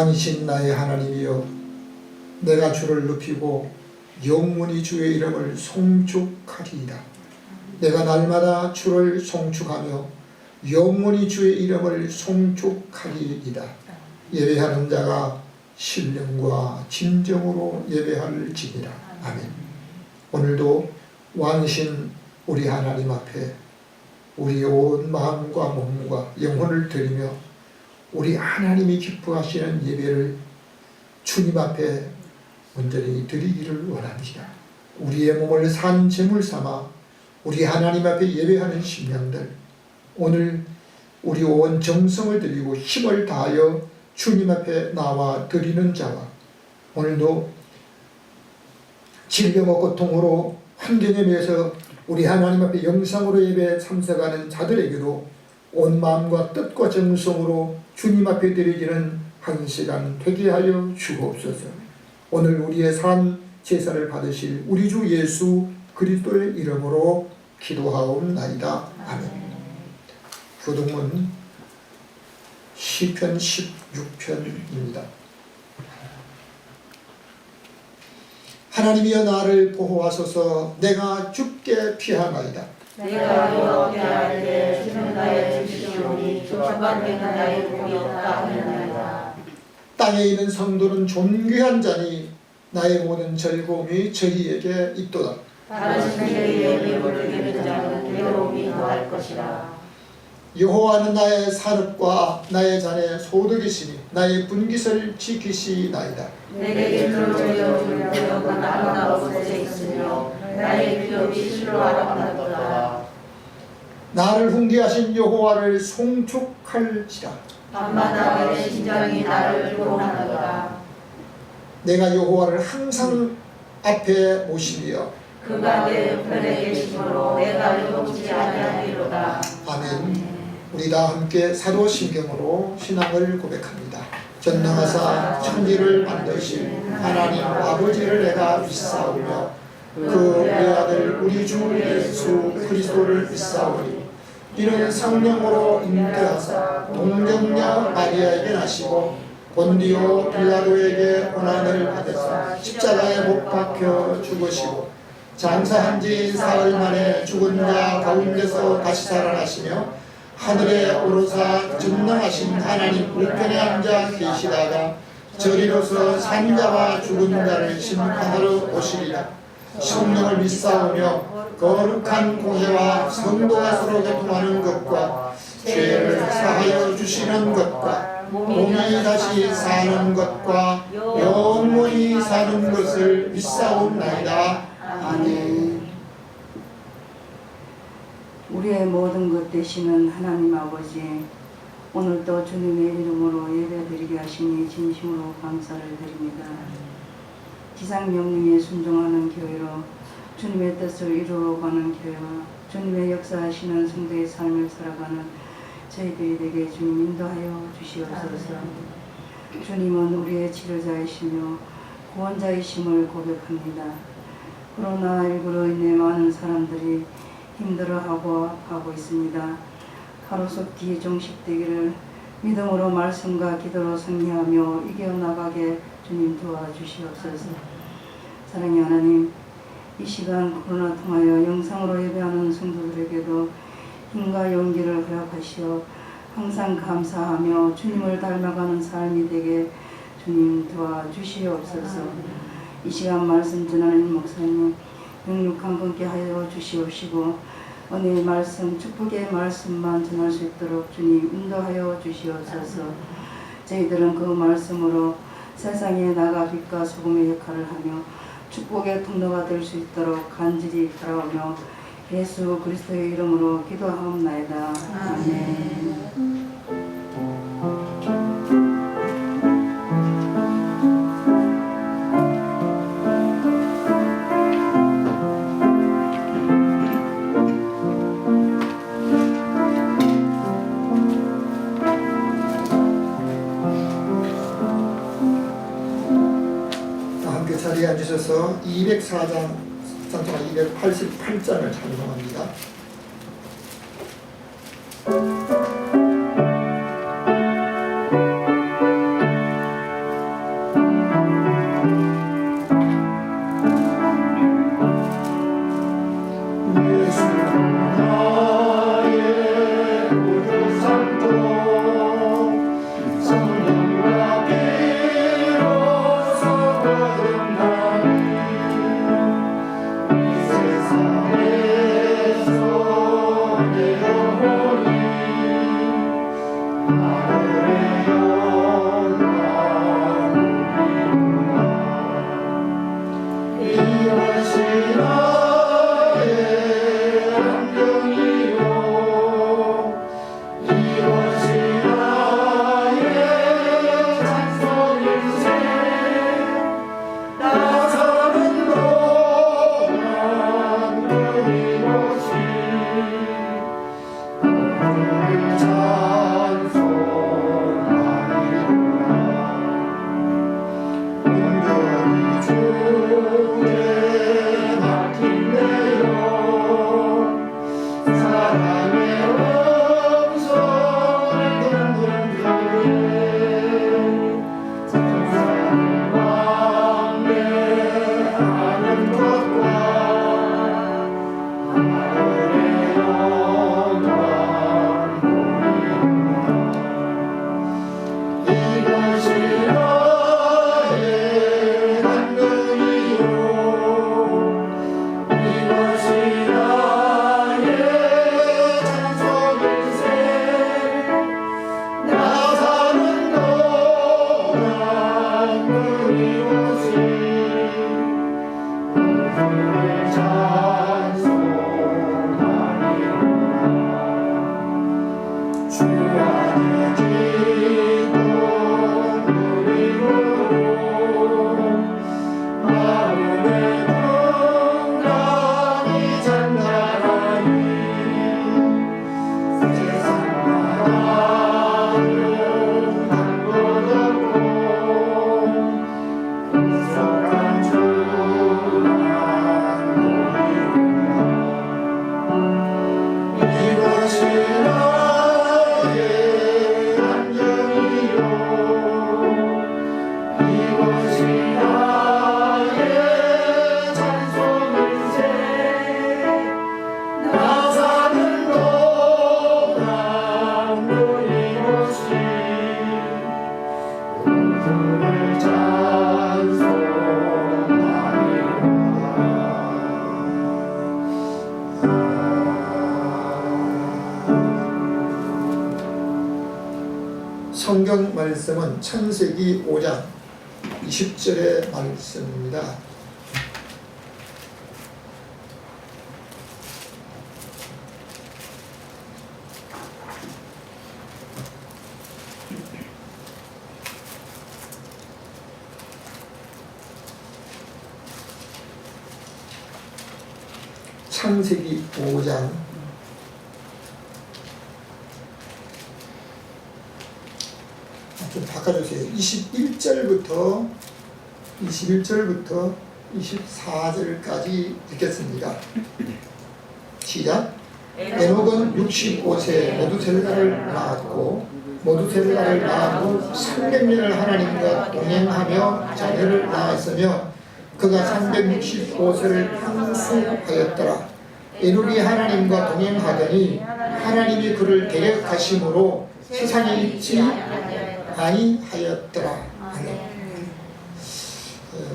왕이신 나의 하나님이여, 내가 주를 높이고 영원히 주의 이름을 송축하리이다. 내가 날마다 주를 송축하며 영원히 주의 이름을 송축하리이다. 예배하는 자가 신령과 진정으로 예배할지니라. 아멘. 오늘도 왕이신 우리 하나님 앞에 우리 온 마음과 몸과 영혼을 드리며 우리 하나님이 기뻐하시는 예배를 주님 앞에 온전히 드리기를 원합니다. 우리의 몸을 산 제물 삼아 우리 하나님 앞에 예배하는 심령들, 오늘 우리 온 정성을 드리고 힘을 다하여 주님 앞에 나와 드리는 자와, 오늘도 질병과 고통으로 환경에 매여서 우리 하나님 앞에 영상으로 예배에 참석하는 자들에게도 온 마음과 뜻과 정성으로 주님 앞에 드리기는 한 시간 되게 하여 주옵소서. 오늘 우리의 산 제사를 받으실 우리 주 예수 그리스도의 이름으로 기도하옵나이다. 아멘. 교동문 시편 16편입니다. 하나님이여 나를 보호하소서. 내가 죽게 피하나이다. 내가 여호와께 할 때 주는 나의 주시오니 저밖에는 나의 복이 없다 하느니라. 땅에 있는 성도는 존귀한 자니 나의 모든 즐거움이 저희에게 있도다. 다른 신에게 예물을 드리는 자는 괴로움이 더할 것이라. 여호와는 나의 산업과 나의 잔의 소득이시니 나의 분깃을 지키시나이다. 내게 길을 보여줄 구역은 아무나 곳에 있으며 나의 기업이 실로 아름답도다. 나를 훈계하신 여호와를 송축할지라. 밤마다 내 심장이 나를 구원하노라. 내가 여호와를 항상 앞에 모시며 그가 내 편에 계심으로 내가 요동치 아니하리로다. 아멘. 우리 다 함께 사도신경으로 신앙을 고백합니다. 전능하사 천지를 만드신 하나님 아버지를 내가 믿사오며 그 외아들 우리 주 예수 그리스도를 믿사오니 이는 성령으로 잉태하사 동정녀 마리아에게 나시고 본디오 빌라도에게 고난을 받으사 십자가에 못 박혀 죽으시고 장사한 지 사흘 만에 죽은 자 가운데서 다시 살아나시며 하늘에 오르사 전능하신 하나님 우편에 앉아 계시다가 저리로서 산 자와 죽은 자를 심판하러 오시리라. 성령을 믿사오며 거룩한 공회와 성도가 서로 교통하는 것과 죄를 사하여 주시는 것과 몸이 다시 사는 것과 영원히 사는 것을 믿사옵나이다. 아멘. 우리의 모든 것 되시는 하나님 아버지, 오늘도 주님의 이름으로 예배드리게 하시니 진심으로 감사를 드립니다. 지상 명령에 순종하는 교회로 주님의 뜻을 이루어가는 교회와 주님의 역사하시는 성도의 삶을 살아가는 저희들이 되게 주님 인도하여 주시옵소서. 주님은 우리의 치료자이시며 구원자이심을 고백합니다. 코로나19로 인해 많은 사람들이 힘들어하고 아파하고 있습니다. 하루속히 종식되기를 믿음으로 말씀과 기도로 승리하며 이겨나가게 주님 도와주시옵소서. 사랑의 하나님, 이 시간 코로나 통하여 영상으로 예배하는 성도들에게도 힘과 용기를 허락하시어 항상 감사하며 주님을 닮아가는 삶이 되게 주님 도와주시옵소서. 이 시간 말씀 전하는 목사님 영육한 분께 하여 주시옵시고 은혜의 말씀, 축복의 말씀만 전할 수 있도록 주님 인도하여 주시옵소서. 저희들은 그 말씀으로 세상에 나가 빛과 소금의 역할을 하며 축복의 통로가 될 수 있도록 간절히 바라오며 예수 그리스도의 이름으로 기도하옵나이다. 아멘. 자리에 앉으셔서 204장, 288장을 찬송합니다. 성경 말씀은 창세기 5장 20절의 말씀입니다. 창세기 5장 좀 바꿔주세요. 21절부터 24절까지 읽겠습니다. 시작. 에녹은 65세 모두셀라를 낳았고 모두셀라를 낳은 후 300년을 하나님과 동행하며 자녀를 낳았으며 그가 365세를 향수하였더라. 에녹이 하나님과 동행하더니 하나님이 그를 대적하심으로 세상에 있지 아니하였더라.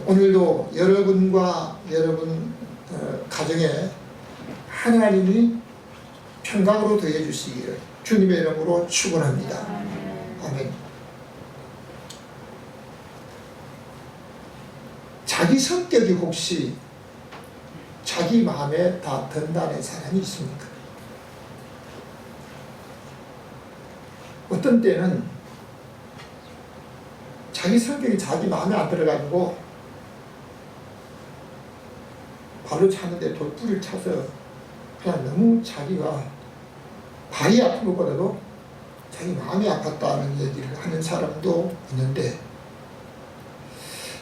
오늘도 여러분과 여러분 가정에 하나님이 평강으로 더해 주시기를 주님의 이름으로 축원합니다. 아멘. 자기 성격이 혹시 자기 마음에 다 든다는 사람이 있습니까? 어떤 때는 자기 성격이 자기 마음에 안 들어가지고 발로 차는데 돌뿌리를 차서 그냥 너무 자기가 발이 아픈 것보다도 자기 마음이 아팠다는 얘기를 하는 사람도 있는데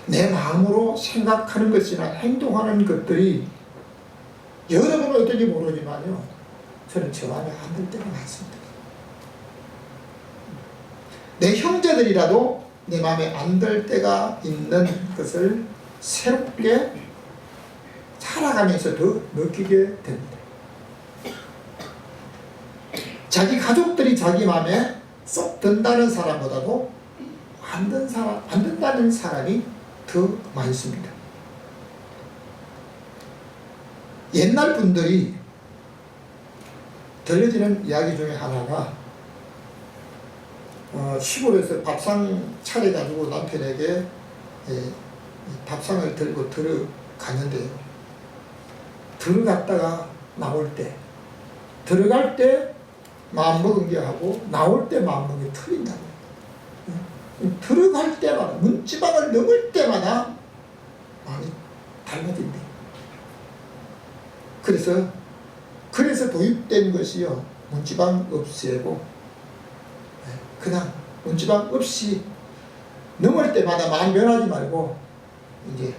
내 마음으로 생각하는 것이나 행동하는 것들이 여러분은 어떤지 모르지만요 저는 제 마음에 안 들 때가 많습니다. 내 형제들이라도 내 마음에 안 들 때가 있는 것을 새롭게 살아가면서 더 느끼게 됩니다. 자기 가족들이 자기 마음에 쏙 든다는 사람보다도 안 든다는 사람이 더 많습니다. 옛날 분들이 들려지는 이야기 중에 하나가 시골에서 밥상 차려가지고 남편에게 밥상을 들고 들어갔는데요. 들어갔다가 나올 때 들어갈 때 마음먹은 게 하고 나올 때 마음먹은 게 틀린다고. 들어갈 때마다 문지방을 넘을 때마다 마음이 달라진대. 그래서 도입된 것이요 문지방 없애고 그냥 문지방 없이 넘을 때마다 마음 변하지 말고 이제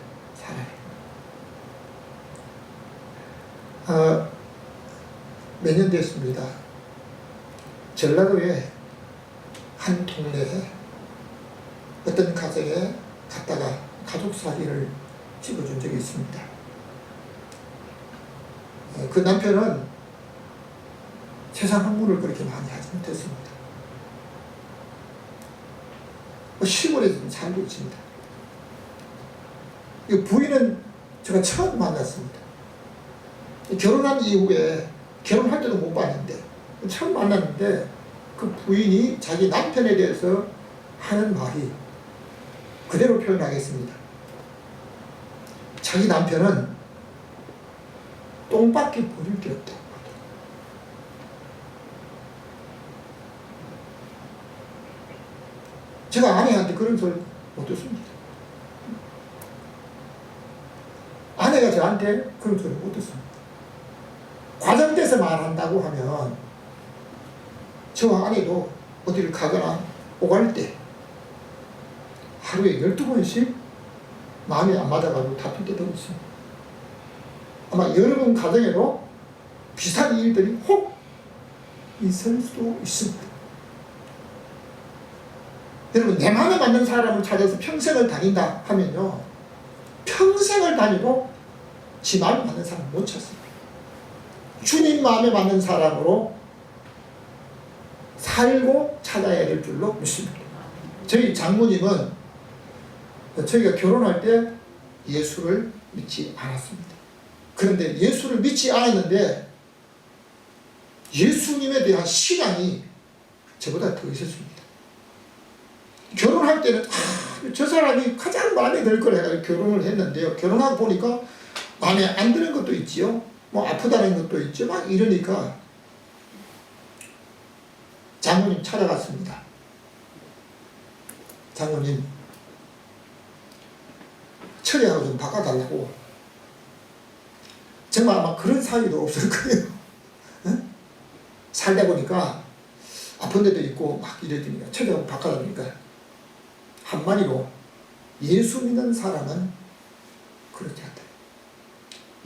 살아요. 몇 년 됐습니다. 전라도에 한 동네에 어떤 가정에 갔다가 가족 사진을 찍어준 적이 있습니다. 그 남편은 세상 학문을 그렇게 많이 하지 못했습니다. 시골에 좀 살고 있습니다. 이 부인은 제가 처음 만났습니다. 결혼한 이후에 결혼할 때도 못 봤는데 처음 만났는데 그 부인이 자기 남편에 대해서 하는 말이 그대로 표현하겠습니다. 자기 남편은 똥밖에 버릴 게 없다고 하더라고요. 제가 아내한테 그런 소리 못 듣습니다. 아내가 저한테 그런 소리 못 듣습니다. 과장돼서 말한다고 하면 저와 아내도 어디를 가거나 오갈 때 하루에 12번씩 마음이 안 맞아가지고 다툴 때도 있습니다. 아마 여러분 가정에도 비슷한 일들이 혹 있을 수도 있습니다. 여러분 내 마음에 맞는 사람을 찾아서 평생을 다닌다 하면요 평생을 다니고 지 마음에 맞는 사람 못 찾습니다. 주님 마음에 맞는 사람으로 살고 찾아야 될 줄로 믿습니다. 저희 장모님은 저희가 결혼할 때 예수를 믿지 않았습니다. 그런데 예수를 믿지 않았는데 예수님에 대한 신앙이 저보다 더 있었습니다. 결혼할 때는 저 사람이 가장 마음에 들 걸 해가지고 결혼을 했는데요. 결혼하고 보니까 마음에 안 드는 것도 있지요. 뭐 아프다는 것도 있죠. 막 이러니까 장모님 찾아갔습니다. 장모님 처리하고 좀 바꿔달라고. 정말 아마 그런 사위도 없을 거예요. 응? 살다 보니까 아픈 데도 있고 막 이랬더니 처리하고 바꿔달라니까 한마디로 예수 믿는 사람은 그렇게 한다.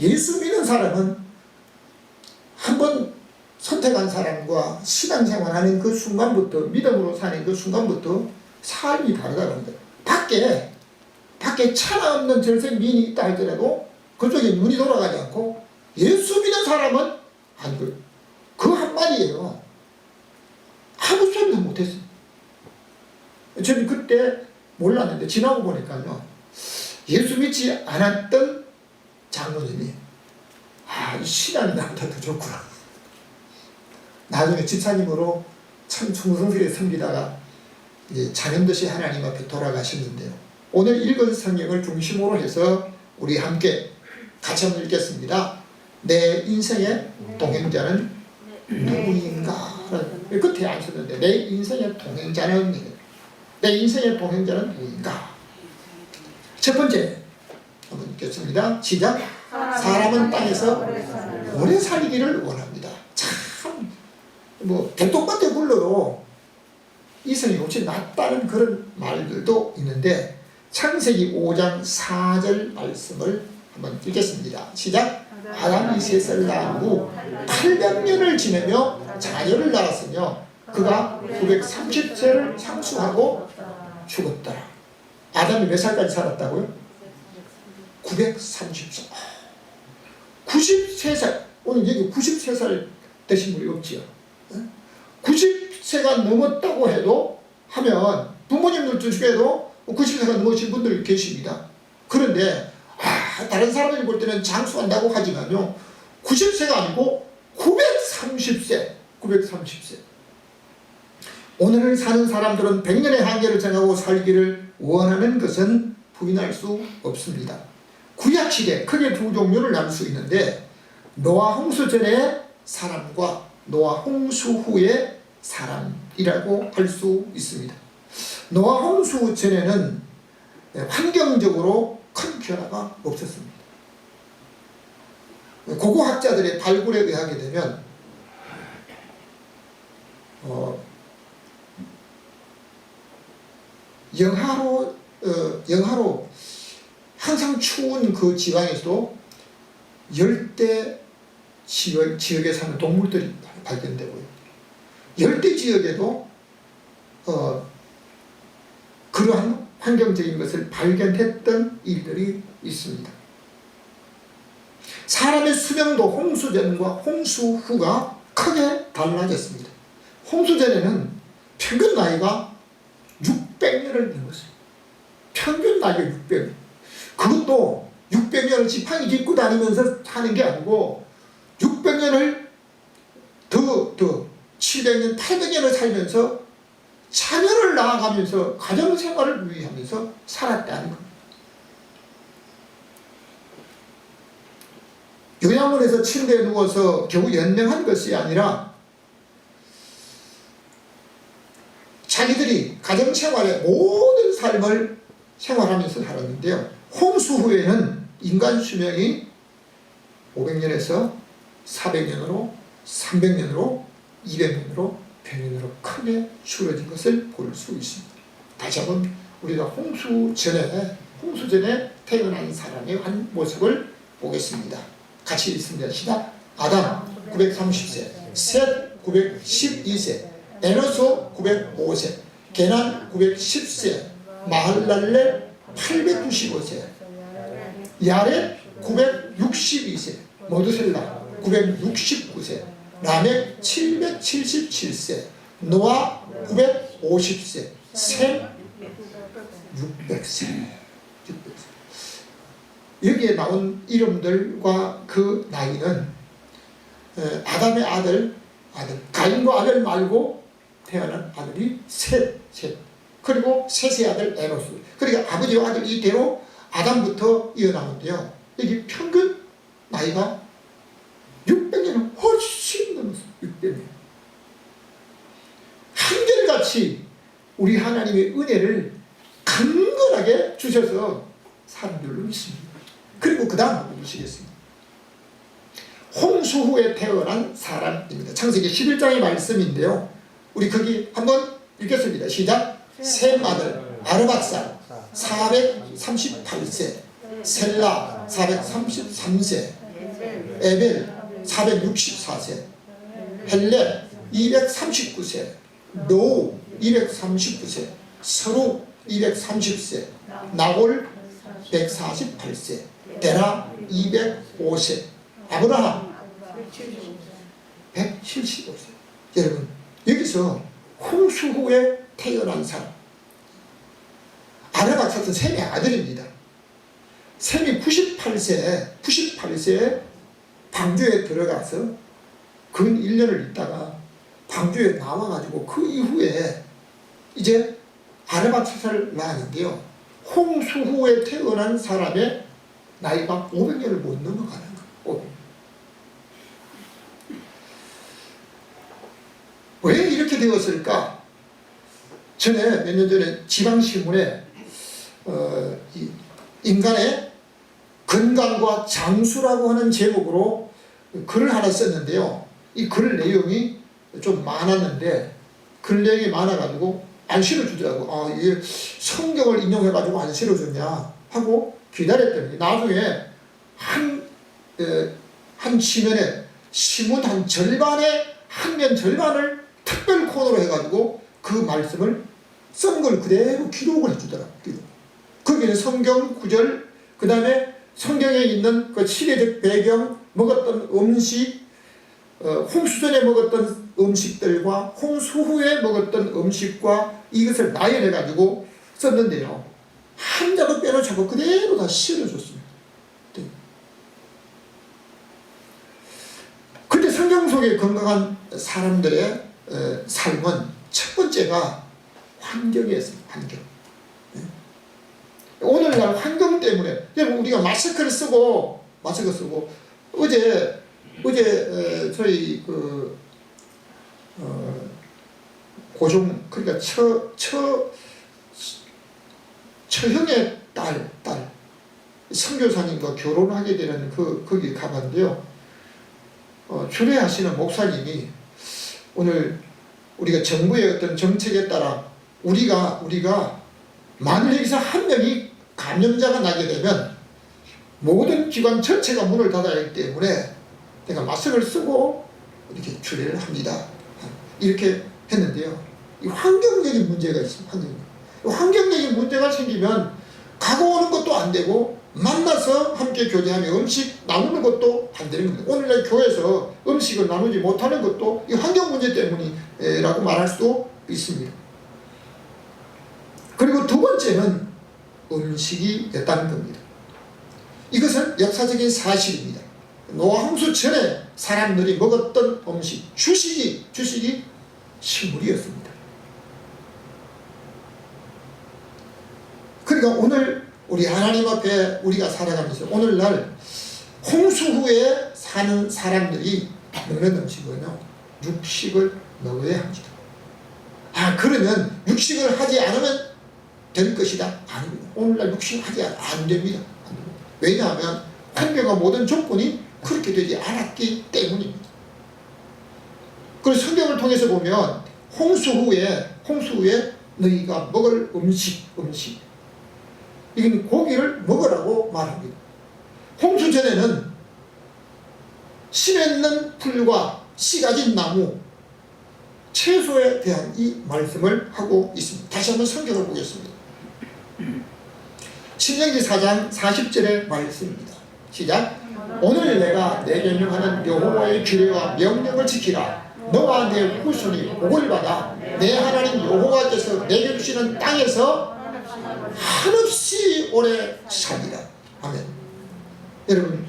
예수 믿는 사람은 한번 선택한 사람과 신앙생활하는 그 순간부터, 믿음으로 사는 그 순간부터 삶이 다르다고 합니다. 밖에 차나 없는 절세 미인이 있다 할지라도 그쪽에 눈이 돌아가지 않고 예수 믿는 사람은 안 그래요. 그 한마디예요. 아무 소리도 못했어요. 저는 그때 몰랐는데 지나고 보니까요, 예수 믿지 않았던 장로님이 이 신앙이 나보다 더 좋구나. 나중에 집사님으로 참 충성스레 섬기다가 이제 자년듯이 하나님 앞에 돌아가셨는데요. 오늘 읽은 성경을 중심으로 해서 우리 함께 같이 한번 읽겠습니다. 내 인생의 동행자는 누구인가? 끝에 안 썼는데 내 인생의 동행자는 누구인가? 첫 번째 한번 읽겠습니다. 시작. 사람은 땅에서 오래 살기를 원합니다. 참 개똥밭에 굴러도 이성이 훨씬 낫다는 그런 말들도 있는데 창세기 5장 4절 말씀을 한번 읽겠습니다. 시작. 아담이 셋을 낳은 후 800년을 지내며 자녀를 낳았으며 그가 930세를 상수하고 죽었더라. 아담이 몇 살까지 살았다고요? 930세. 93살. 오늘 여기 93살 되신 분이 없지요. 90세가 넘었다고 해도 하면 부모님들 중에도 90세가 넘으신 분들이 계십니다. 그런데 다른 사람들이 볼 때는 장수한다고 하지만요, 90세가 아니고 930세. 오늘을 사는 사람들은 100년의 한계를 정하고 살기를 원하는 것은 부인할 수 없습니다. 구약시대 크게 두 종류를 나눌 수 있는데 노아 홍수 전의 사람과 노아 홍수 후의 사람이라고 할 수 있습니다. 노아 홍수 전에는 환경적으로 큰 변화가 없었습니다. 고고학자들의 발굴에 의하게 되면 영하로 항상 추운 그 지방에서도 열대 지역에 사는 동물들이 발견되고요. 열대 지역에도 그러한 환경적인 것을 발견했던 일들이 있습니다. 사람의 수명도 홍수 전과 홍수 후가 크게 달라졌습니다. 홍수 전에는 평균 나이가 600년을 넘었어요. 평균 나이가 600년. 그것도 600년을 지팡이 짚고 다니면서 하는 게 아니고 600년을 더 700년, 800년을 살면서 자녀를 낳아가면서 가정생활을 유지하면서 살았다는 겁니다. 요양원에서 침대에 누워서 겨우 연명한 것이 아니라 자기들이 가정생활의 모든 삶을 생활하면서 살았는데요. 홍수 후에는 인간 수명이 500년에서 400년으로 300년으로 200년으로 100년으로 크게 줄어진 것을 볼 수 있습니다. 다시 한번 우리가 홍수 전에 태어난 사람의 한 모습을 보겠습니다. 같이 읽습니다. 시작. 아담 930세, 셋 912세, 에노스 905세, 게난 910세, 마할랄렐 895세, 야렛 962세, 모두셀라 969세, 라멕 777세, 노아 950세, 셈 600세. 여기에 나온 이름들과 그 나이는 아담의 아들 가인과 아벨 말고 태어난 아들이 셋. 그리고 셋의 아들 에노스. 그러니까 아버지와 아들 이대로 아담부터 이어나오는데요. 여기 평균 나이가 600년은 훨씬 넘었어요. 600년. 한결같이 우리 하나님의 은혜를 강건하게 주셔서 사람들로 믿습니다. 그리고 그 다음 보시겠습니다. 홍수 후에 태어난 사람입니다. 창세기 11장의 말씀인데요. 우리 거기 한번 읽겠습니다. 시작. 셈 아들 아르박살 438세, 셀라 433세, 에벨 464세, 헬렙 239세, 노 239세, 서루 230세, 나골 148세, 데라 205세, 아브라함 175세. 여러분, 여기서 홍수 후에 태어난 사람, 아르박사는 셈의 아들입니다. 셈이 98세에 방주에 들어가서 근 1년을 있다가 방주에 나와가지고 그 이후에 이제 아르박사를 낳았는데요. 홍수 후에 태어난 사람의 나이가 500년을 못 넘어가는 거예요. 왜 이렇게 되었을까? 전에 몇 년 전에 지방신문에 인간의 건강과 장수라고 하는 제목으로 글을 하나 썼는데요. 이 글 내용이 좀 많았는데 글 내용이 많아가지고 안 실어주더라고. 이게 성경을 인용해가지고 안 실어줬냐 하고 기다렸더니 나중에 한 지면에 신문 한 절반에 한 면 절반을 특별 코너로 해가지고 그 말씀을 쓴 걸 그대로 기록을 해주더라고. 거기는 성경 구절, 그 다음에 성경에 있는 그 시대적 배경, 먹었던 음식, 홍수 전에 먹었던 음식들과 홍수 후에 먹었던 음식과 이것을 나열해가지고 썼는데요. 한 자도 빼놓지 않고 그대로 다 실어줬습니다. 근데 성경 속에 건강한 사람들의 삶은 첫 번째가 환경이었습니다. 환경. 오늘날 환경 때문에 여러분 우리가 마스크를 쓰고 어제 저희 고종 그러니까 처형의 딸 선교사님과 결혼하게 되는 거기 가봤는데요. 주례하시는 목사님이 오늘 우리가 정부의 어떤 정책에 따라 우리가 만일 여기서 한 명이 감염자가 나게 되면 모든 기관 전체가 문을 닫아야 하기 때문에 내가 마스크를 쓰고 이렇게 주례를 합니다. 이렇게 했는데요. 이 환경적인 문제가 있습니다. 환경적인 문제가 생기면 가고 오는 것도 안 되고 만나서 함께 교제하며 음식 나누는 것도 안 되는 겁니다. 오늘날 교회에서 음식을 나누지 못하는 것도 이 환경 문제 때문이라고 말할 수도 있습니다. 그리고 두 번째는 음식이 였다는 겁니다. 이것은 역사적인 사실입니다. 노아 홍수 전에 사람들이 먹었던 음식, 주식이 식물이었습니다. 그러니까 오늘 우리 하나님 앞에 우리가 살아가면서 오늘날 홍수 후에 사는 사람들이 먹는 음식은요, 육식을 먹어야 합니다. 그러면 육식을 하지 않으면 될 것이다? 아닙니다. 오늘날 육식을 하지 안 됩니다. 왜냐하면 환경과 모든 조건이 그렇게 되지 않았기 때문입니다. 그래서 성경을 통해서 보면 홍수 후에 너희가 먹을 음식 이건 고기를 먹으라고 말합니다. 홍수 전에는 씨 맺는 풀과 씨 가진 나무, 채소에 대한 이 말씀을 하고 있습니다. 다시 한번 성경을 보겠습니다. 신명기 4장 40절의 말씀입니다. 시작. 오늘 내가 내게 명하는 여호와의 규례와 명령을 지키라. 너와 내 후손이 복을 받아 내 하나님 여호와께서 내게 주시는 땅에서 한없이 오래 살리라. 아멘. 여러분,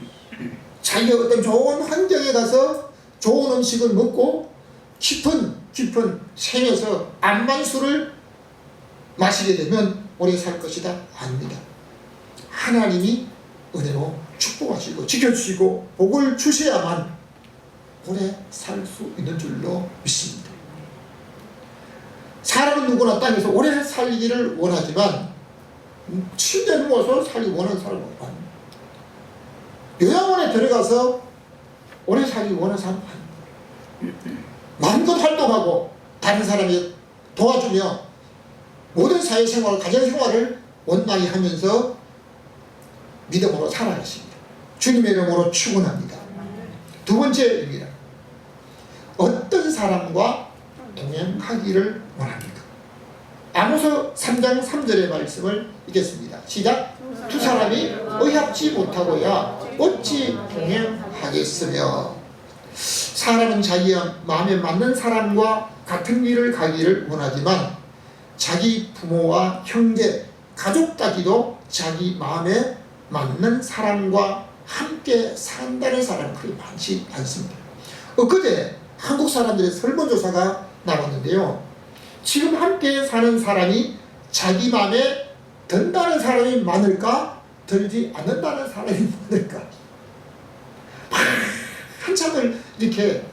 자기가 어떤 좋은 환경에 가서 좋은 음식을 먹고 깊은 생에서 암만수를 마시게 되면 오래 살 것이다? 아닙니다. 하나님이 은혜로 축복하시고 지켜주시고 복을 주셔야만 오래 살 수 있는 줄로 믿습니다. 사람은 누구나 땅에서 오래 살기를 원하지만 침대에 누워서 살기 원하는 사람은 아닙니다. 요양원에 들어가서 오래 살기 원하는 사람은 아닙니다. 마음껏 활동하고 다른 사람이 도와주며 모든 사회생활, 가정생활을 원만히 하면서 믿음으로 살아가십니다. 주님의 이름으로 축원합니다. 두 번째입니다. 어떤 사람과 동행하기를 원합니까? 아모스 3장 3절의 말씀을 읽겠습니다. 시작. 두 사람이 의합지 못하고야 어찌 동행하겠으며. 사람은 자기 마음에 맞는 사람과 같은 길을 가기를 원하지만 자기 부모와 형제, 가족 따기도 자기 마음에 맞는 사람과 함께 산다는 사람은 그리 많지 않습니다. 엊그제 한국 사람들의 설문조사가 나왔는데요. 지금 함께 사는 사람이 자기 마음에 든다는 사람이 많을까? 들지 않는다는 사람이 많을까? 한참을 이렇게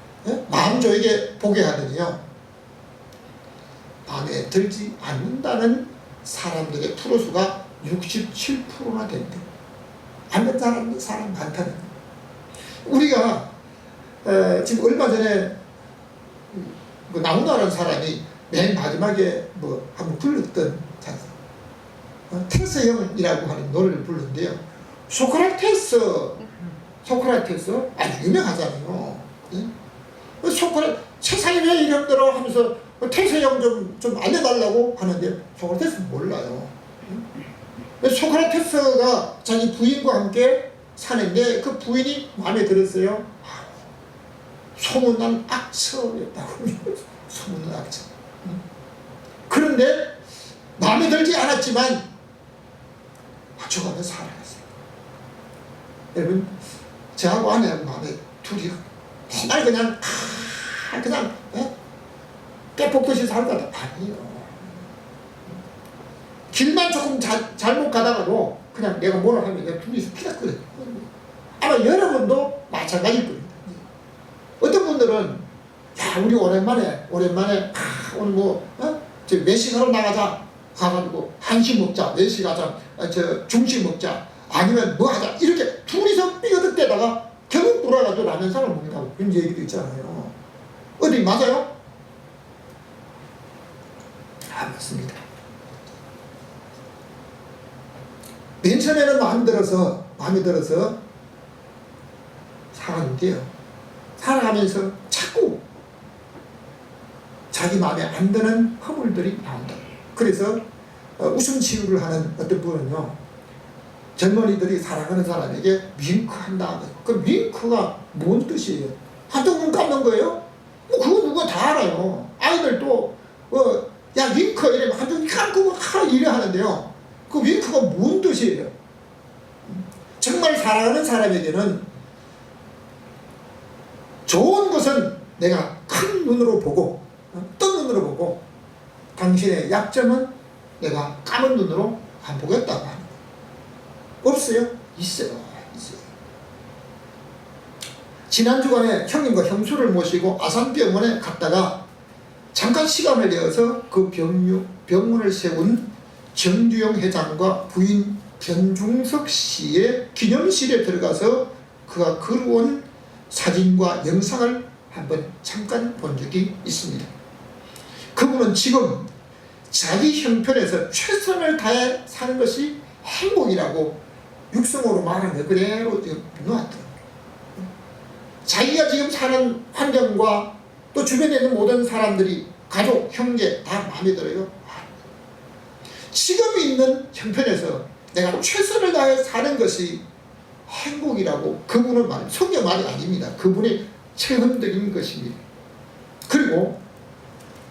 마음조에게 보게 하더니요, 마음에 들지 않는다는 사람들의 프로수가 67%나 된다. 안 된다는 사람 많다는 거예요. 우리가 지금 얼마 전에 나훈아라는 사람이 맨 마지막에 한번 불렀던 테스 형이라고 하는 노래를 불렀는데요. 소크라테스 아주 유명하잖아요. 세상에 왜 이런 거로 하면서 테스 형 좀 알려달라고 하는데 소크라테스 몰라요. 소크라테스가 자기 부인과 함께 사는데 그 부인이 마음에 들었어요. 소문난 악처였다고. 소문난 악처. 그런데 마음에 들지 않았지만 맞춰가면서 살아갔어요. 여러분, 저하고 아내하고 마음에 둘이 맨날 그냥 깨폭듯이 살다가 아니에요. 길만 조금 잘못 가다가도 그냥 내가 뭐라 하면 그냥 둘이서 피났거든요. 아마 여러분도 마찬가지일 겁니다. 어떤 분들은 야, 우리 오랜만에 오늘 저 외식하러 나가자 가가지고 한식 먹자, 외식하자, 중식 먹자, 아니면 뭐 하자, 이렇게 둘이서 삐거덕대다가 결국 돌아가도 라면 사러 먹는다고 그런 얘기도 있잖아요. 어디 맞아요? 맞습니다. 맨 처음에는 마음에 들어서 살았는데요, 살아가면서 자꾸 자기 마음에 안 드는 허물들이 나온다. 그래서 웃음 치유를 하는 어떤 분은요, 젊은이들이 사랑하는 사람에게 윙크한다. 그 윙크가 뭔 뜻이에요? 한쪽 눈 감는 거예요? 그거 누가 다 알아요. 아이들도 야 윙크 이러면 한쪽 눈 감고 이래 하는데요, 그 윙크가 뭔 뜻이에요? 정말 사랑하는 사람에게는 좋은 것은 내가 큰 눈으로 보고, 뜬 눈으로 보고, 당신의 약점은 내가 까만 눈으로 안 보겠다고 하는 거예요. 없어요? 있어요. 지난 주간에 형님과 형수를 모시고 아산병원에 갔다가 잠깐 시간을 내어서 그 병원을 세운 정주영 회장과 부인 변중석 씨의 기념실에 들어가서 그가 걸어온 사진과 영상을 한번 잠깐 본 적이 있습니다. 그분은 지금 자기 형편에서 최선을 다해 사는 것이 행복이라고 육성으로 말한 거 그대로 지금 놓았더라고요. 자기가 지금 사는 환경과 또 주변에 있는 모든 사람들이, 가족, 형제 다 마음에 들어요. 지금 있는 형편에서 내가 최선을 다해 사는 것이 행복이라고 그분은 성경 말이 아닙니다. 그분이 체험적인 것입니다. 그리고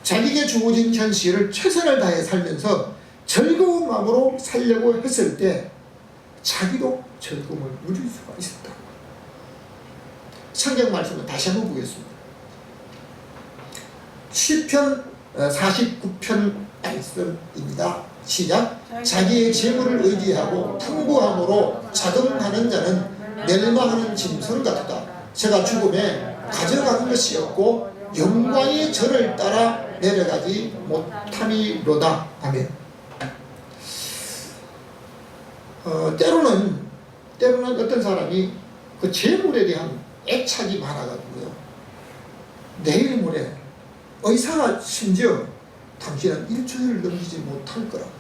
자기에게 주어진 현실을 최선을 다해 살면서 즐거운 마음으로 살려고 했을 때 자기도 즐거움을 누릴 수가 있었다. 성경 말씀을 다시 한번 보겠습니다. 시편 49편 말씀입니다. 시작. 자기의 재물을 의지하고 풍부함으로 자긍하는 자는 멸망하는 짐승 같다. 제가 죽음에 가져가는 것이 없고 영광의 저를 따라 내려가지 못함이로다. 아멘. 때로는 어떤 사람이 그 재물에 대한 애착이 많아가지고요. 내일 모레 의사가 심지어 당신은 일주일을 넘기지 못할 거라고,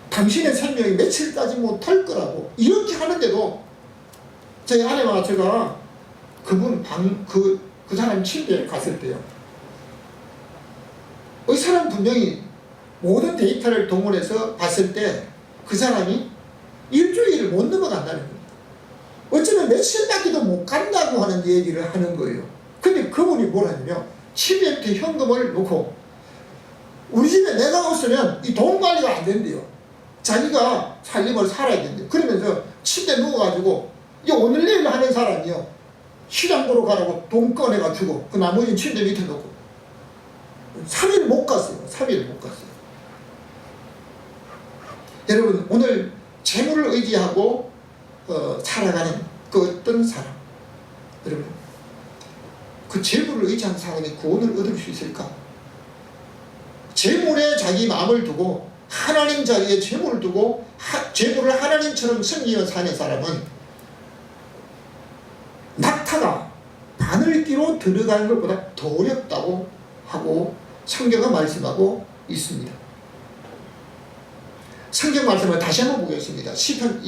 당신의 생명이 며칠까지 못할 거라고 이렇게 하는데도 저희 아내와 제가 그분 그 사람 침대에 갔을 때요, 의사는 분명히 모든 데이터를 동원해서 봤을 때 그 사람이 일주일을 못 넘어간다는 거예요. 어쩌면 며칠밖에도 못 간다고 하는 얘기를 하는 거예요. 근데 그분이 뭐라냐면 침대 밑에 현금을 놓고, 우리 집에 내가 없으면 이 돈 관리가 안 된대요. 자기가 살림을 살아야 된대요. 그러면서 침대에 누워가지고 이 오늘 내일 하는 사람이요, 시장 보러 가라고 돈 꺼내가지고 그 나머지는 침대 밑에 놓고 3일 못 갔어요. 3일 못 갔어요. 여러분, 오늘 재물을 의지하고 살아가는 그 어떤 사람, 여러분, 그 재물을 의지한 사람이 구원을 얻을 수 있을까? 재물에 자기 마음을 두고 하나님 자리에 재물을 두고 재물을 하나님처럼 섬기며 사는 사람은 낙타가 바늘기로 들어가는 것보다 더 어렵다고 하고 성경은 말씀하고 있습니다. 성경 말씀을 다시 한번 보겠습니다. 시편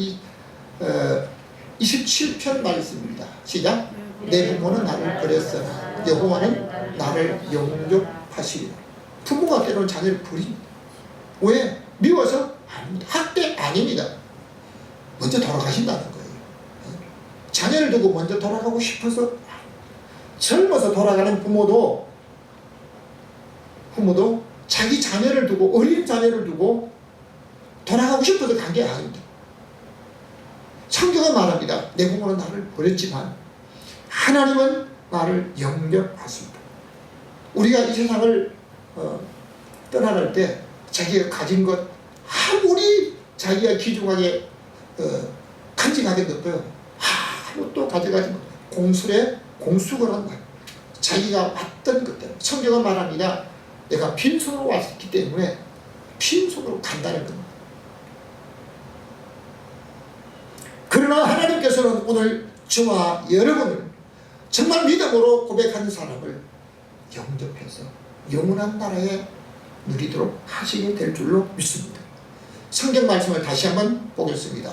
27편 말씀입니다. 시작. 내 부모는 나를 버렸으나 여호와는 나를 영접하시리라. 부모가 때로는 자녀를 버립니다. 왜? 미워서? 아닙니다. 학대? 아닙니다. 먼저 돌아가신다는 거예요. 자녀를 두고 먼저 돌아가고 싶어서, 젊어서 돌아가는 부모도 자기 자녀를 두고, 어린 자녀를 두고 돌아가고 싶어서 간 게 아닙니다. 성경은 말합니다. 내 부모는 나를 버렸지만 하나님은 나를 영접하십니다. 우리가 이 세상을 떠나갈 때 자기가 가진 것 아무리 자기가 귀중하게 간직하게 넣어요, 아무것도 가져가지 못해요. 공수를 한다. 자기가 왔던 것들. 성경은 말합니다. 내가 빈손으로 왔기 때문에 빈손으로 간다는 겁니다. 그러나 하나님께서는 오늘 저와 여러분을 정말 믿음으로 고백하는 사람을 영접해서 영원한 나라에 누리도록 하시게 될 줄로 믿습니다. 성경 말씀을 다시 한번 보겠습니다.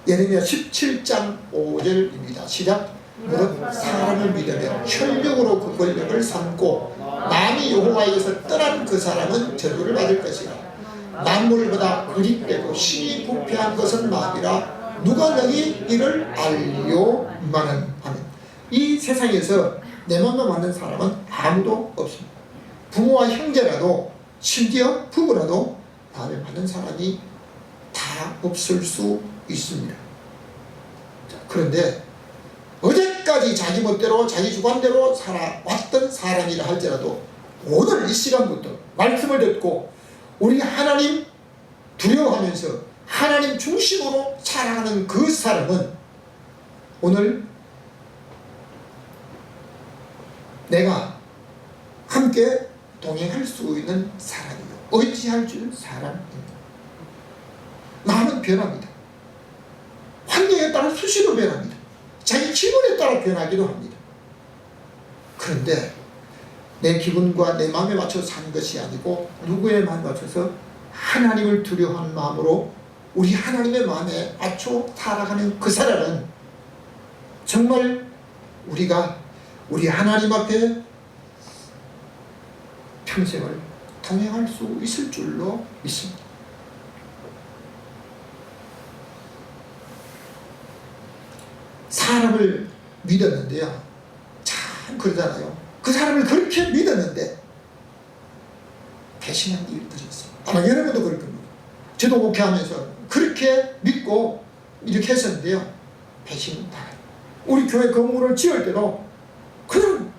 예레미야 17장 5절입니다. 시작. 무릇 사람을 믿으면 혈육으로 그 권력을 삼고 남이 여호와에게서 떠난 그 사람은 저주를 받을 것이라. 만물보다 그립되고 신이 부패한 것은 마음이라. 누가 너희 이를 알려마는 하는. 이 세상에서 내 맘에 맞는 사람은 아무도 없습니다. 부모와 형제라도, 심지어 부부라도 마음에 맞는 사람이 다 없을 수 있습니다. 자, 그런데 어제까지 자기 멋대로 자기 주관대로 살아왔던 사람이라 할지라도 오늘 이 시간부터 말씀을 듣고 우리 하나님 두려워하면서 하나님 중심으로 살아가는 그 사람은 오늘 내가 함께 동행할 수 있는 사람이요, 의지할 줄 사람입니다. 마음은 변합니다. 환경에 따라 수시로 변합니다. 자기 기분에 따라 변하기도 합니다. 그런데 내 기분과 내 마음에 맞춰서 사는 것이 아니고 누구의 마음에 맞춰서 하나님을 두려워하는 마음으로 우리 하나님의 마음에 맞춰 살아가는 그 사람은 정말 우리가 우리 하나님 앞에 평생을 동행할 수 있을 줄로 믿습니다. 사람을 믿었는데요, 참 그러잖아요. 그 사람을 그렇게 믿었는데 배신한 일들이 있어요. 아마 여러분도 그럴 겁니다. 저도 목회하면서 그렇게 믿고 이렇게 했었는데요, 배신당해요. 우리 교회 건물을 지을 때도 그냥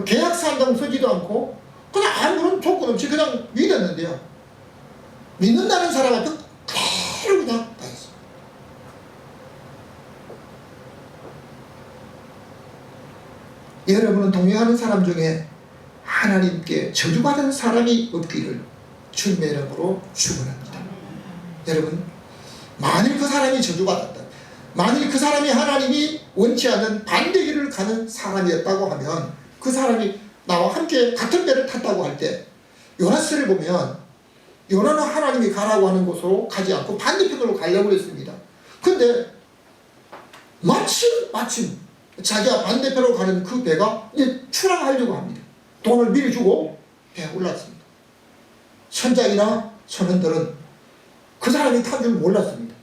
계약서 한 장 쓰지도 않고 그냥 아무런 조건 없이 그냥 믿었는데요. 믿는다는 사람한테 그대로 그냥 받았어요. 여러분은 동행하는 사람 중에 하나님께 저주받은 사람이 없기를 주님의 이름으로 축원합니다. 여러분, 만일 그 사람이 저주받았다, 만일 그 사람이 하나님이 원치 않는 반대길을 가는 사람이었다고 하면, 그 사람이 나와 함께 같은 배를 탔다고 할 때 요나스를 보면 요나는 하나님이 가라고 하는 곳으로 가지 않고 반대편으로 가려고 했습니다. 근데 마침 자기가 반대편으로 가는 그 배가 이제 출항하려고 합니다. 돈을 미리 주고 배에 올랐습니다. 선장이나 선원들은 그 사람이 탄 줄 몰랐습니다.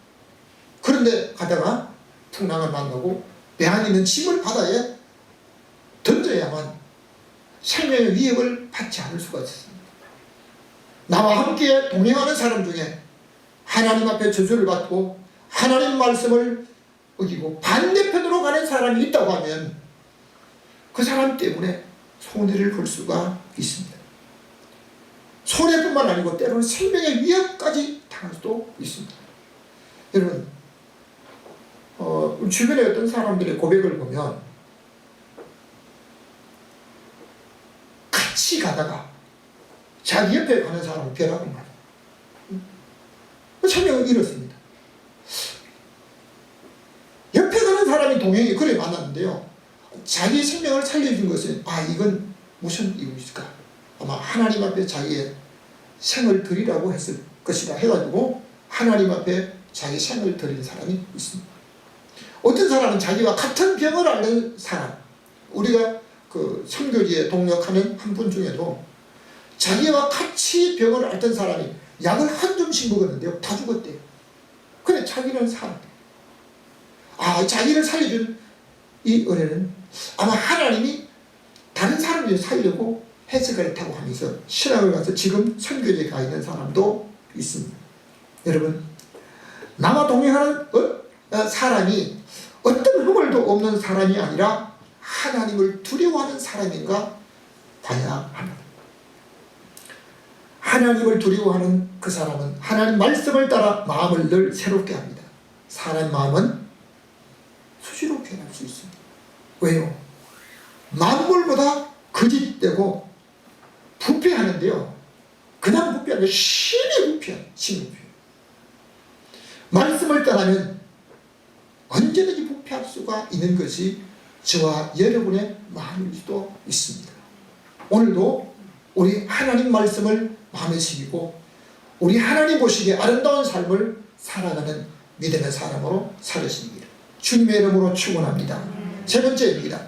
그런데 가다가 풍랑을 만나고 배 안에 있는 짐을 바다에 던져야만 생명의 위협을 받지 않을 수가 있었습니다. 나와 함께 동행하는 사람 중에 하나님 앞에 저주를 받고 하나님 말씀을 어기고 반대편으로 가는 사람이 있다고 하면 그 사람 때문에 손해를 볼 수가 있습니다. 손해뿐만 아니고 때로는 생명의 위협까지 당할 수도 있습니다. 여러분, 주변에 어떤 사람들의 고백을 보면 같이 가다가 자기 옆에 가는 사람을 변하고 말이에요. 생명을 잃었습니다. 옆에 가는 사람이 동행이 그래 만났는데요. 자기 생명을 살려준 것은 이건 무슨 이유일까? 아마 하나님 앞에 자기의 생을 드리라고 했을 것이다 해가지고 하나님 앞에 자기 생을 드린 사람이 있습니다. 어떤 사람은 자기와 같은 병을 앓는 사람, 우리가 그 선교지에 동역하는 한 분 중에도 자기와 같이 병을 앓던 사람이 약을 한 줌씩 먹었는데요, 다 죽었대요. 근데 자기는 살았대요. 자기를 살려준 이 은혜는 아마 하나님이 다른 사람을 살려고 해서 그렇다고 하면서 신학을 가서 지금 선교지에 가 있는 사람도 있습니다. 여러분, 나와 동행하는 사람이 어떤 허물도 없는 사람이 아니라 하나님을 두려워하는 사람인가 봐야 합니다. 하나님을 두려워하는 그 사람은 하나님 말씀을 따라 마음을 늘 새롭게 합니다. 사람 마음은 수시로 변할 수 있습니다. 왜요? 만물보다 거짓되고 부패하는데요, 그냥 부패하는 게 심히 부패해요. 말씀을 따르면 언제든지 부패할 수가 있는 것이 저와 여러분의 마음일 수도 있습니다. 오늘도 우리 하나님 말씀을 마음에 새기고 우리 하나님 보시기에 아름다운 삶을 살아가는 믿음의 사람으로 살으십니다. 주님의 이름으로 축원합니다. 세 번째입니다.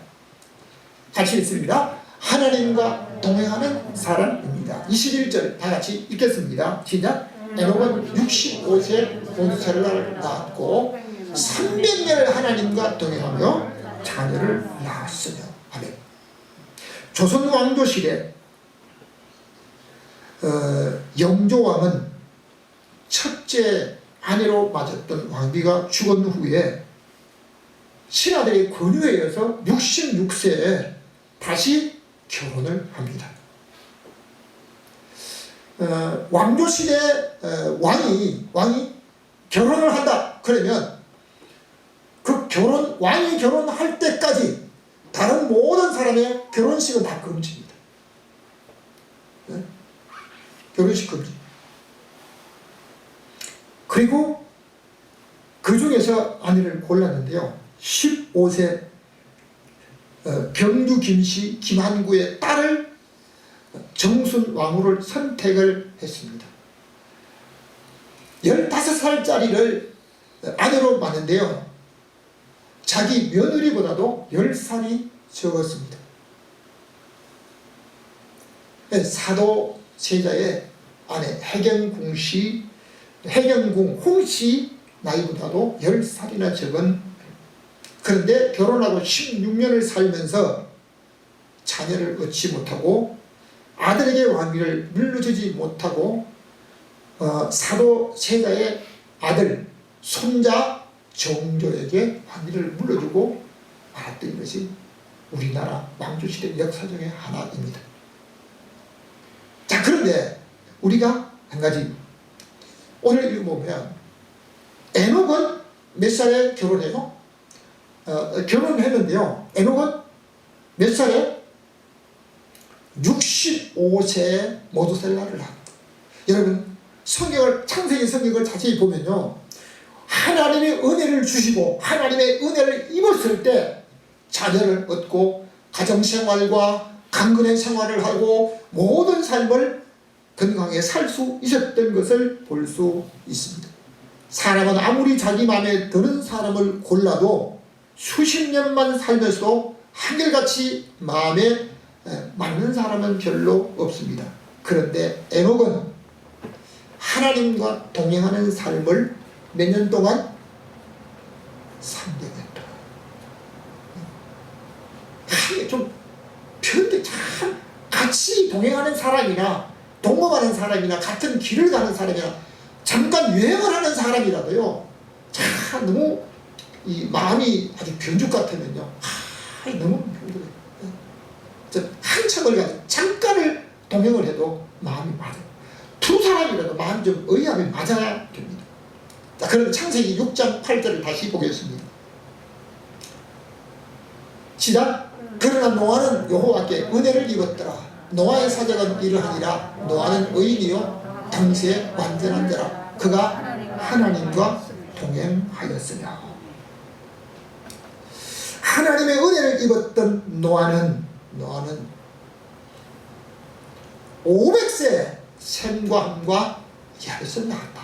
같이 읽습니다. 하나님과 동행하는 사람입니다. 21절 다 같이 읽겠습니다. 시작. 에녹은 65세 본세를 낳았고 300년을 하나님과 동행하며 자녀를 낳았으며. 아멘. 조선 왕조 시대 영조왕은 첫째 아내로 맞았던 왕비가 죽은 후에 신하들의 권유에 의해서 66세에 다시 결혼을 합니다. 왕조시대 왕이 결혼을 한다 그러면 그 왕이 결혼할 때까지 다른 모든 사람의 결혼식은 다 금지입니다. 네? 결혼식 금지. 그리고 그 중에서 아내를 골랐는데요, 15세 경주 김씨 김한구의 딸을 정순 왕후를 선택을 했습니다. 15살짜리를 아내로 봤는데요, 자기 며느리보다도 10살이 적었습니다. 사도 세자의 아내 해경궁 홍씨 나이보다도 10살이나 적은, 그런데 결혼하고 16년을 살면서 자녀를 얻지 못하고 아들에게 왕위를 물려주지 못하고 사도 세자의 아들 손자 정조에게 왕위를 물려주고 말았던 것이 우리나라 왕조시대 역사 중에 하나입니다. 그런데 우리가 한 가지 오늘 읽어보면 에녹은 몇 살에 결혼해요? 결혼했는데요. 에녹은 몇 살에? 65세에 모두셀라를 합니다. 여러분 창세기 성경을 자세히 보면요, 하나님의 은혜를 주시고 하나님의 은혜를 입었을 때 자녀를 얻고 가정생활과 강건한 생활을 하고 모든 삶을 건강하게 살 수 있었던 것을 볼 수 있습니다. 사람은 아무리 자기 마음에 드는 사람을 골라도 수십 년만 살면서도 한결같이 마음에 맞는 사람은 별로 없습니다. 그런데 에녹은 하나님과 동행하는 삶을 몇 년 동안? 300년 동안. 좀 편데 참 같이 동행하는 사람이나 동업하는 사람이나 같은 길을 가는 사람이나 잠깐 여행을 하는 사람이라도요, 참 너무 이 마음이 아주 변죽 같으면요, 너무 힘들어요. 한참을 가서 잠깐을 동행을 해도 마음이 맞아요. 두 사람이라도 마음이 좀 의합이 맞아야 됩니다. 자, 그럼 창세기 6장 8절을 다시 보겠습니다. 시작. 그러나 노아는 여호와께 은혜를 입었더라. 노아의 사적은 이러하니라. 노아는 의인이요 당시에 완전한 자라. 그가 하나님과 동행하였으며. 하나님의 은혜를 입었던 노아는 500세 셈과 함과 야벳을 낳았다.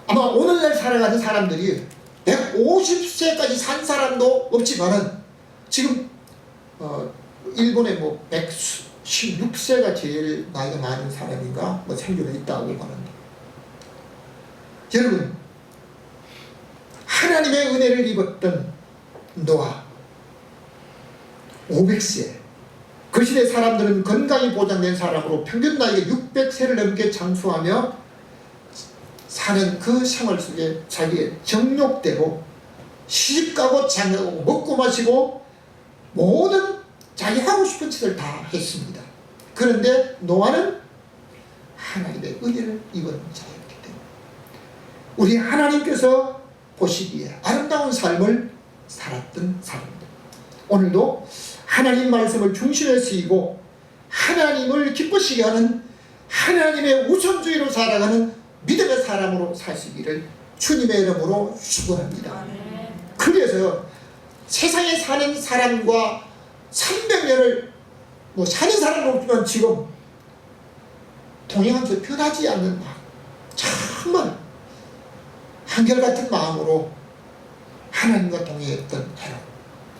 아마 오늘날 살아가는 사람들이 150세까지 산 사람도 없지만은 지금 일본에 뭐 116세가 제일 나이가 많은 사람인가 뭐 생존에 있다고 하는데, 여러분 하나님의 은혜를 입었던 노아 500세, 그 시대 사람들은 건강이 보장된 사람으로 평균 나이가 600세를 넘게 장수하며 사는 그 생활 속에 자기의 정욕대로 시집가고 장가가고 먹고 마시고 모든 자기 하고 싶은 짓을 다 했습니다. 그런데 노아는 하나님의 은혜를 입은 자였기 때문에 우리 하나님께서 보시기에 아름다운 삶을 살았던 사람들, 오늘도 하나님 말씀을 중심에 쓰이고 하나님을 기쁘시게 하는 하나님의 우선주의로 살아가는 믿음의 사람으로 사시기를 주님의 이름으로 축원합니다. 그래서 세상에 사는 사람과 300년을 사는 사람은 없지만 지금 동행하면서 변하지 않는 마음, 정말 한결같은 마음으로 하나님과 동행했던 에녹.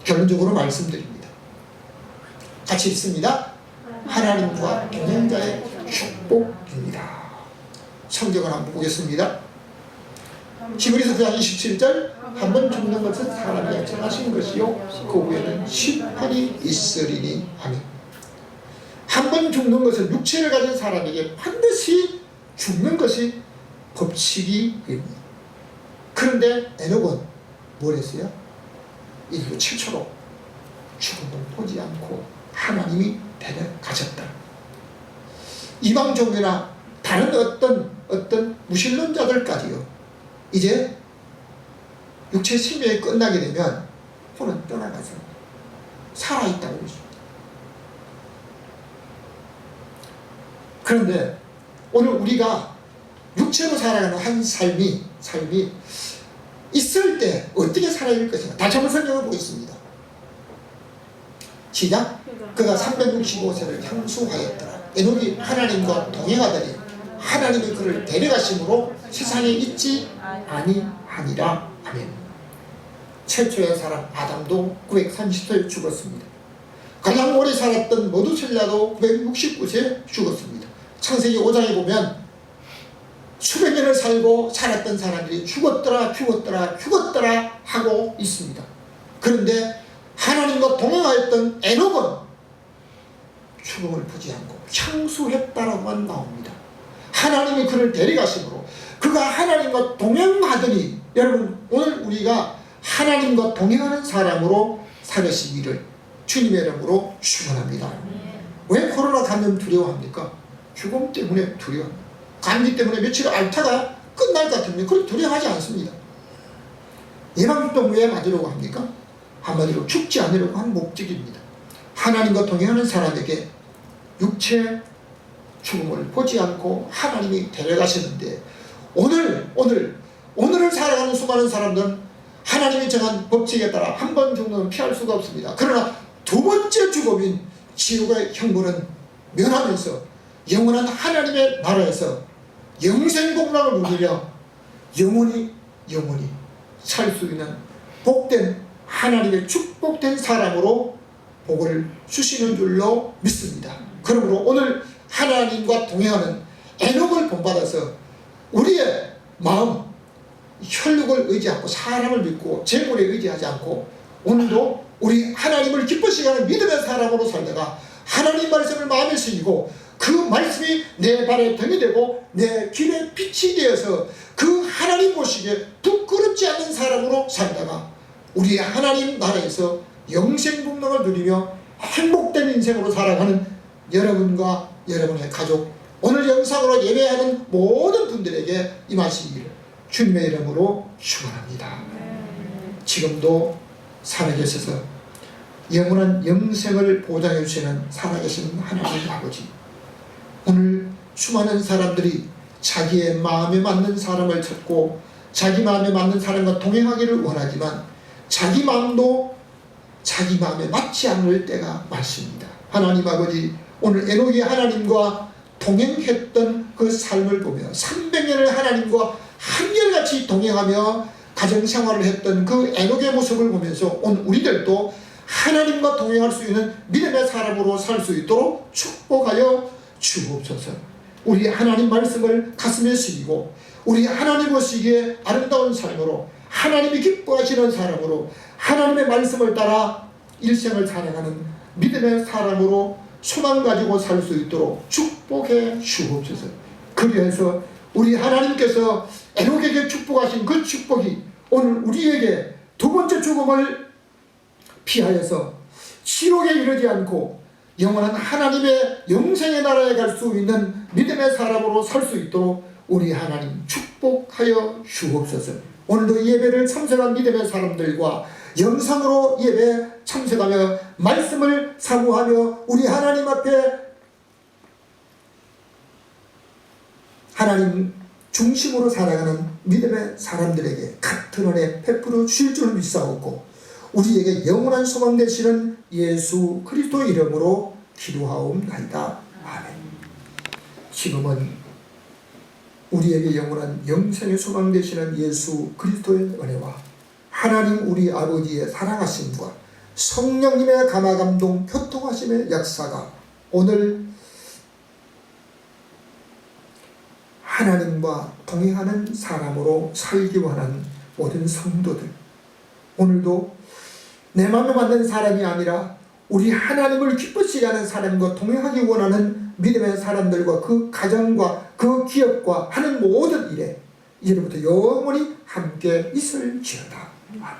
결론적으로 말씀드립니다. 같이 읽습니다. 하나님과 동행자의 축복입니다. 성경을 한번 보겠습니다. 히브리서 9장 27절, 한 번 죽는 것은 사람이 약정하신 것이요 그 후에는 심판이 있으리니. 아멘. 한 번 죽는 것은 육체를 가진 사람에게 반드시 죽는 것이 법칙이입니다. 그런데 에녹은 뭘 했어요? 인류 최초로 죽음을 보지 않고 하나님이 데려가셨다. 이방 종교나 다른 어떤 무신론자들까지요, 이제 육체 생명이 끝나게 되면 혼은 떠나가서 살아있다고 그러십니다. 그런데 오늘 우리가 육체로 살아가는 한 삶이 있을 때 어떻게 살아야 것인가, 다시 한번 설명을 보겠습니다. 시작. 그가 365세를 향수하였더라. 에녹이 하나님과 동행하더니 하나님이 그를 데려가심으로 세상에 있지 아니하니라. 아멘. 최초의 사람 아담도 930세에 죽었습니다. 가장 오래 살았던 모두셀라도 969세에 죽었습니다. 창세기 5장에 보면 수백 년을 살고 살았던 사람들이 죽었더라 하고 있습니다. 그런데 하나님과 동행하였던 에녹은 죽음을 보지 않고 향수했다라고만 나옵니다. 하나님이 그를 데려가심으로 그가 하나님과 동행하더니, 여러분 오늘 우리가 하나님과 동행하는 사람으로 살으시기를 주님의 이름으로 축원합니다. 왜 코로나 감염 두려워합니까? 죽음 때문에 두려워합니다. 감기 때문에 며칠 앓다가 끝날 것 같으면 그걸 두려워하지 않습니다. 예방접종 왜 맞으려고 합니까? 한마디로 죽지 않으려고 하는 목적입니다. 하나님과 동행하는 사람에게 육체 죽음을 보지 않고 하나님이 데려가시는데 오늘을 살아가는 수많은 사람들은 하나님이 정한 법칙에 따라 한 번 죽는 피할 수가 없습니다. 그러나 두 번째 죽음인 지옥의 형벌은 면하면서 영원한 하나님의 나라에서 영생공락을 누리며 영원히 살 수 있는 복된 하나님의 축복된 사람으로 복을 주시는 줄로 믿습니다. 그러므로 오늘 하나님과 동행하는 에녹을 본받아서 우리의 마음, 혈육을 의지하고 사람을 믿고 재물에 의지하지 않고 오늘도 우리 하나님을 기쁘시게 하는 믿음의 사람으로 살다가 하나님 말씀을 마음에 새기고 그 말씀이 내 발에 등이 되고 내 길에 빛이 되어서 그 하나님 보시기에 부끄럽지 않는 사람으로 살다가 우리 하나님 나라에서 영생공락을 누리며 행복된 인생으로 살아가는 여러분과 여러분의 가족, 오늘 영상으로 예배하는 모든 분들에게 임하시기를 주님의 이름으로 축원합니다. 지금도 살아계셔서 영원한 영생을 보장해 주시는 살아계신 하나님 아버지, 오늘 수많은 사람들이 자기의 마음에 맞는 사람을 찾고 자기 마음에 맞는 사람과 동행하기를 원하지만 자기 마음도 자기 마음에 맞지 않을 때가 많습니다. 하나님 아버지, 오늘 에녹이 하나님과 동행했던 그 삶을 보며 300년을 하나님과 한결같이 동행하며 가정생활을 했던 그 에녹의 모습을 보면서 오늘 우리들도 하나님과 동행할 수 있는 믿음의 사람으로 살 수 있도록 축복하여 주옵소서. 우리 하나님 말씀을 가슴에 새기고 우리 하나님 보시기에 아름다운 삶으로 하나님이 기뻐하시는 사람으로 하나님의 말씀을 따라 일생을 살아가는 믿음의 사람으로 소망 가지고 살 수 있도록 축복해 주옵소서. 그리해서 우리 하나님께서 에녹에게 축복하신 그 축복이 오늘 우리에게 두 번째 죽음을 피하여서 지옥에 이르지 않고 영원한 하나님의 영생의 나라에 갈 수 있는 믿음의 사람으로 살 수 있도록 우리 하나님 축복하여 주옵소서. 오늘도 예배를 참석한 믿음의 사람들과 영상으로 예배 참석하며 말씀을 사모하며 우리 하나님 앞에 하나님 중심으로 살아가는 믿음의 사람들에게 같은 은혜 베풀어 주실 줄 믿사오고 우리에게 영원한 소망 되시는 예수 그리스도 이름으로 기도하옵나이다. 아멘. 지금은 우리에게 영원한 영생의 소망 되시는 예수 그리스도의 은혜와 하나님 우리 아버지의 사랑하심과 성령님의 감화감동 교통하심의 역사가 오늘 하나님과 동행하는 사람으로 살기 원하는 모든 성도들, 오늘도 내 마음에 맞는 사람이 아니라 우리 하나님을 기쁘시게 하는 사람과 동행하기 원하는 믿음의 사람들과 그 가정과 그 기업과 하는 모든 일에 이제부터 영원히 함께 있을지어다. 아멘.